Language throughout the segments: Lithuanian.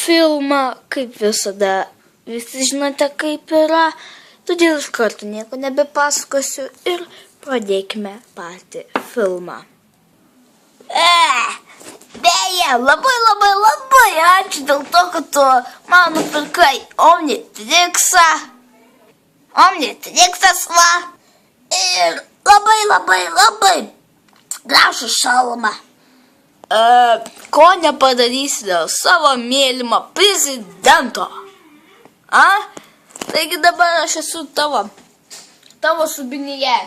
filmą, kaip visada. Visi žinote, kaip yra. Todėl iš karto nieko nebepasakosiu ir pradėkime patį filmą. Beje, labai ačiū dėl to, kad tu man nupirkai Omnitrixą. Omnitrixas va. Ir labai gražų šalmą. Ko nepadarysi dėl savo mylimo prezidento? Taigi dabar aš esu tavo subinyje.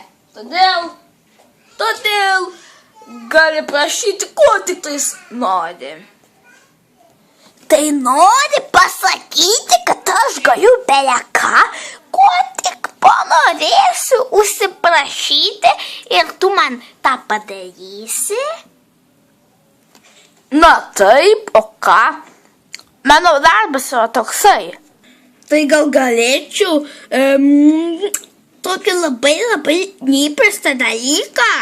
Todėl gali prašyti, ko tik tais nori. Tai nori pasakyti, kad aš galiu beje ką, ko tik panorėsiu užsiprašyti ir tu man tą padarysi? Na taip, o ką? Mano darbas yra toksai. Tai gal galėčiau tokį labai neįprastą dalyką.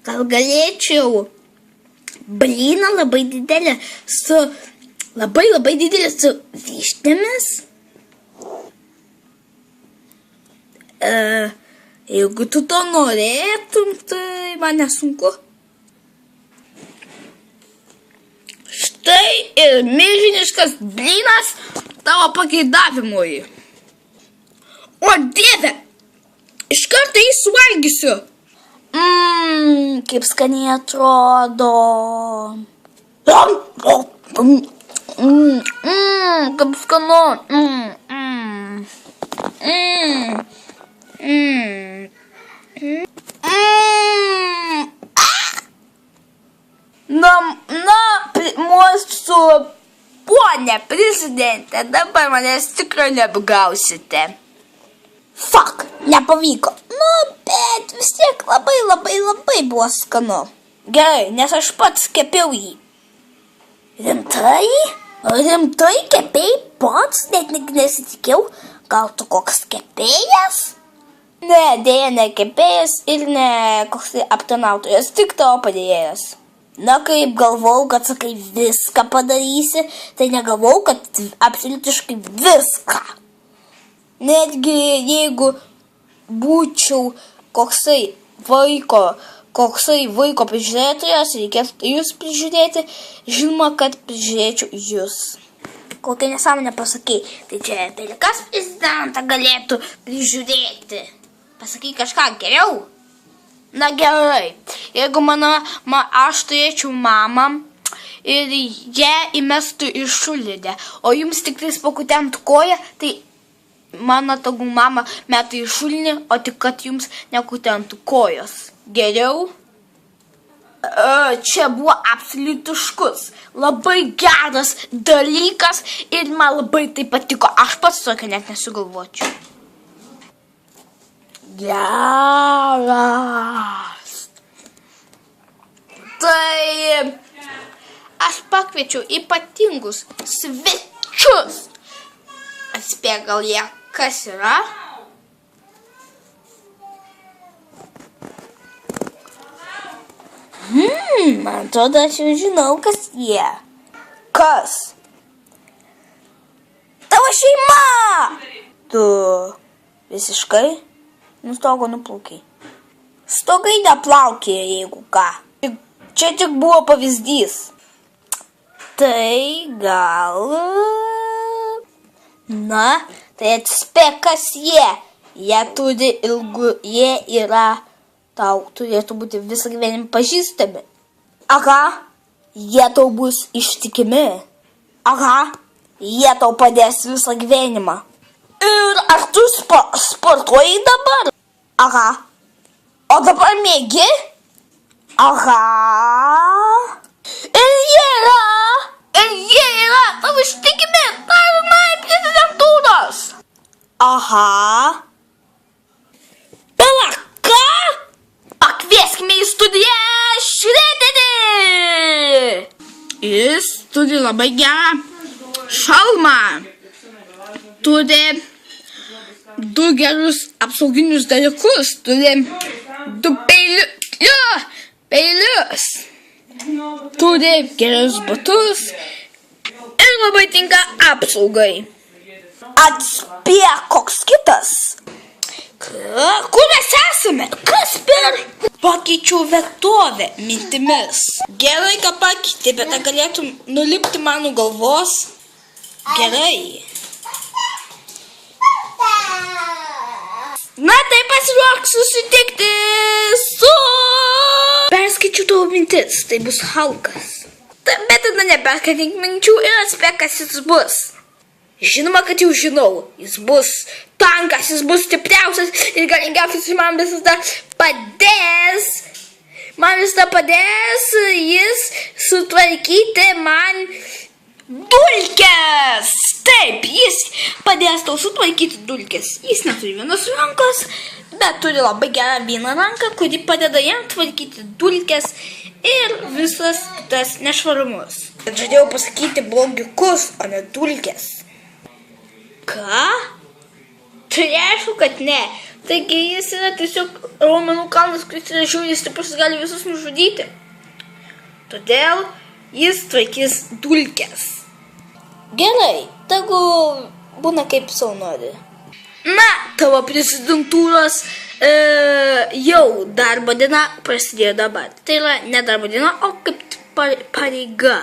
Gal galėčiau blyną labai didelę su vyšnėmis. Jeigu tu to norėtum, tai man nesunku. Štai ir milžiniškas blynas tavo pageidavimui. O Dieve, iš karto jį suvalgysiu. Kaip skaniai atrodo. Kaip skanu. Mūsų ponė prezidentė, dabar manęs tikrai neapgausite. Fuck, nepavyko. Bet vis tiek labai buvo skanu. Gerai, nes aš pats kepiau jį. Rimtai? Rimtai kepėjai pats? Net nesitikėjau. Gal tu koks kepėjas? Ne, dėja ne kepėjas ir ne koks aptarnautojas, tik tavo padėjėjas. Na, kaip galvau, kad sakai viską padarysi, tai negalvau, kad absoliutiškai viską. Netgi jeigu būčiau koksai vaiko prižiūrėtojas, reikėtų jūs prižiūrėti, žinoma, kad prižiūrėčiau jūs. Kokią nesąmonę pasakei, tai čia kas prezidentą galėtų prižiūrėti? Pasakai kažką geriau? Na gerai, jeigu aš turėčiau mamą ir ją įmestų į šulidę, o jums tik tais pakutentų koją, tai mano tagų mama metų į šulinį, o tik kad jums nekutentų kojos. Geriau? Čia buvo absoliutiškus, labai geras dalykas ir man labai tai patiko. Aš pats tokio net nesugalvočiau. Geras. Tai aš pakviečiau ypatingus svečius. Atspėk gal jie, kas yra? Man atrodo, aš jau žinau, kas jie. Kas? Tavo šeima! Tu visiškai nustogo nuplaukiai. Stogai neplaukė, jeigu ką. Čia tik buvo pavyzdys. Tai gal... Na, tai atspėk, kas jie. Jie yra... Tau turėtų būti visą gyvenimą pažįstami. Aha, jie tau bus ištikimi. Aha, jie tau padės visą gyvenimą. Ir ar tu sportuoji dabar? Aha. O dabar mėgi? Aha. Ir jie yra tau ištikimi. Tarnai prezidentūros. Aha. Pala, ką? Pakvieskime į studiją Šrederį! Jis turi labai gerą šalmą. Turi 2 gerus apsauginius dalykus. Turi 2 peilius. Turi gerus batus. Ir labai tinka apsaugai. Atspėk, koks kitas. Kur mes esame? Kas per? Pakeičiau vietovę mintimis. Gerai, ką pakeitė, bet ar galėtum nulipti mano galvos? Gerai. Na tai pasiruošk susitikti su... Perskaičiu tavo mintis, tai bus Hulkas. Bet tada neperskaitink minčių ir atspėk, kas jis bus. Žinoma, kad jau žinau, jis bus tankas, jis bus stipriausias ir galingiausias ir man visada padės. Man visada padės jis sutvarkyti man dulkes. Taip, jis padės tau sutvarkyti dulkes. Jis neturi vienos rankos, bet turi labai gerą vieną ranką, kuri padeda jam tvarkyti dulkes ir visas tas nešvarumus. Bet žadėjau pasakyti blogiukus, o ne dulkes. Ką? Tai aišku, kad ne. Taigi jis yra tiesiog raumenų kalnas, kuris yra žiauriai stiprus, gali visus nužudyti. Todėl jis tvarkys dulkes. Gerai, tegu būna kaip sau nori. Na, tavo prezidentūros jau darbo diena prasidėjo dabar. Tai yra ne darbo diena, o kaip pareiga.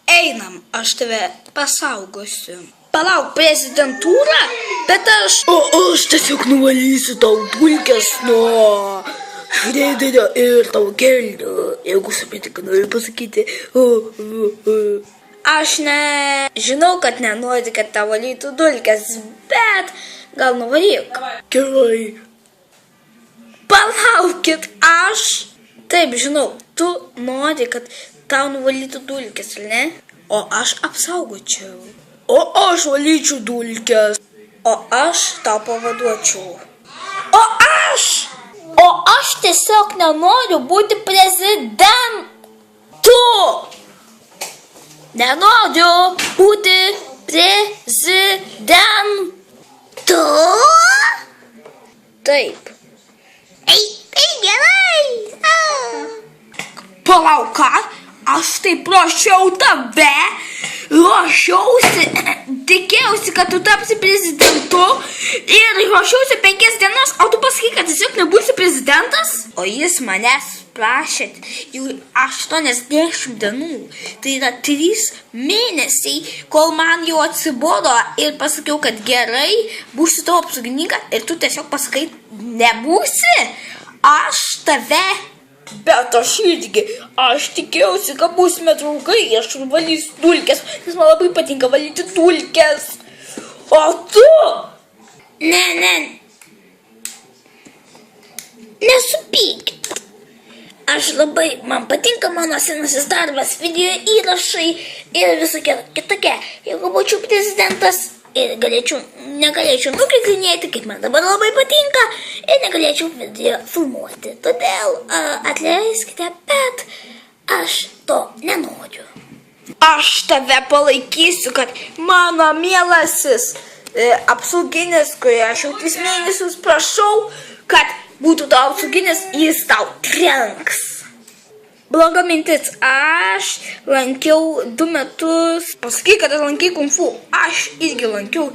Einam, aš tave pasaugosiu. Palauk, prezidentūra? Bet aš... O aš tiesiog nuvalysiu tau dulkes nuo šrederio ir tau kelnių. Jeigu supranti, ką noriu pasakyti. Aš žinau, kad nenori, kad tau valytų dulkes, bet gal nuvalyk. Gerai. Palaukit, aš... Taip, žinau, tu nori, kad tau nuvalytų dulkes, ne? O aš apsaugočiau. O aš valyčiau dulkes. O aš tau pavaduočiau. O aš tiesiog nenoriu būti prezidentu. Nenoriu būti prezidentu. Taip. Ei, gerai. Palauk, ką? Aš taip ruošiau tave. Ruošiausi, tikėjausi, kad tu tapsi prezidentu ir ruošiausi 5 dienas, o tu pasakai, kad tiesiog nebūsi prezidentas? O jis manęs prašė jau 80 dienų, tai yra 3 mėnesiai, kol man jau atsibodo ir pasakiau, kad gerai, būsiu tavo apsaugininkas ir tu tiesiog pasakai, nebūsi, aš tave... Bet aš irgi, aš tikėjausi, kad būsime draugai, aš valysiu dulkes, nes man labai patinka valyti dulkes. O tu? Ne. Nesupykit. Aš labai, man patinka mano senasis darbas, video įrašai ir visokie kitokie. Jeigu būčiau prezidentas ir negalėčiau nukritinėti, kaip man dabar labai patinka, ir negalėčiau video filmuoti. Todėl atleiskite, bet aš to nenoriu. Aš tave palaikysiu, kad mano mielasis apsauginis, kurį aš jau 3 mėnesius prašau, kad būtų tau apsauginis, jis tau trenks. Bloga mintis, aš lankiau 2 metus, pasakyk, kad aš lankiai kung fu, aš irgi lankiau,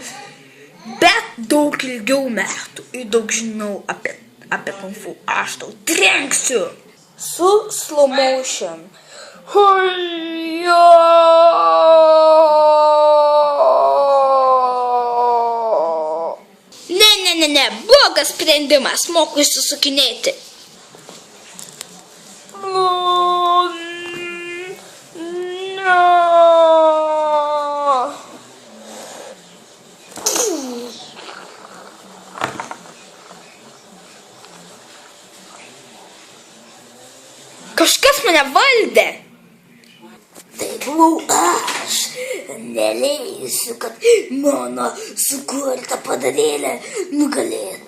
bet daug ilgiau metų ir daug žinau apie kung fu, aš tau trenksiu su slow motion. Ne, blogas sprendimas, moku išsisukinėti. Kažkas mane valdė. Tai buvau aš. Neleisiu, kad mano sukurta padarėlė nugalėtų.